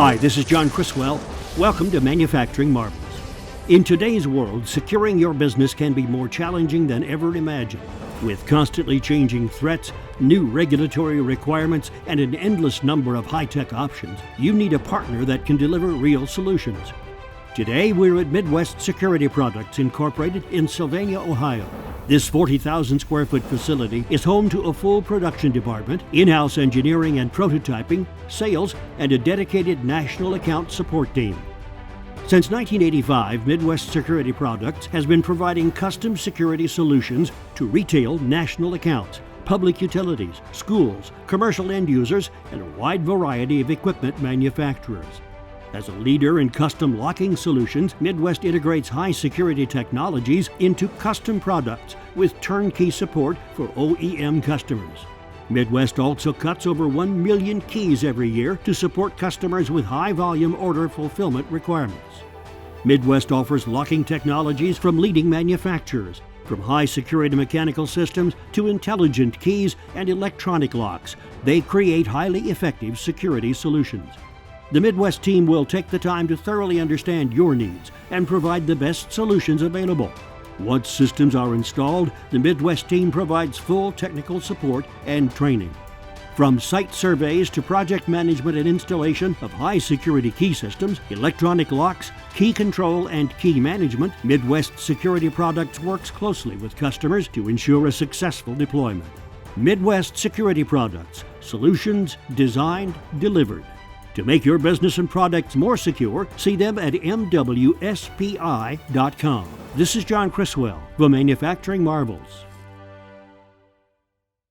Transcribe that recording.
Hi, this is John Criswell. Welcome to Manufacturing Marvels. In today's world, securing your business can be more challenging than ever imagined. With constantly changing threats, new regulatory requirements, and an endless number of high-tech options, you need a partner that can deliver real solutions. Today, we're at Midwest Security Products Incorporated in Sylvania, Ohio. This 40,000 square foot facility is home to a full production department, in-house engineering and prototyping, sales, and a dedicated national account support team. Since 1985, Midwest Security Products has been providing custom security solutions to retail national accounts, public utilities, schools, commercial end users, and a wide variety of equipment manufacturers. As a leader in custom locking solutions, Midwest integrates high security technologies into custom products with turnkey support for OEM customers. Midwest also cuts over 1 million keys every year to support customers with high volume order fulfillment requirements. Midwest offers locking technologies from leading manufacturers, from high security mechanical systems to intelligent keys and electronic locks. They create highly effective security solutions. The Midwest team will take the time to thoroughly understand your needs and provide the best solutions available. Once systems are installed, the Midwest team provides full technical support and training. From site surveys to project management and installation of high security key systems, electronic locks, key control, and key management, Midwest Security Products works closely with customers to ensure a successful deployment. Midwest Security Products, solutions designed, delivered. To make your business and products more secure, see them at mwspi.com. This is John Criswell for Manufacturing Marvels.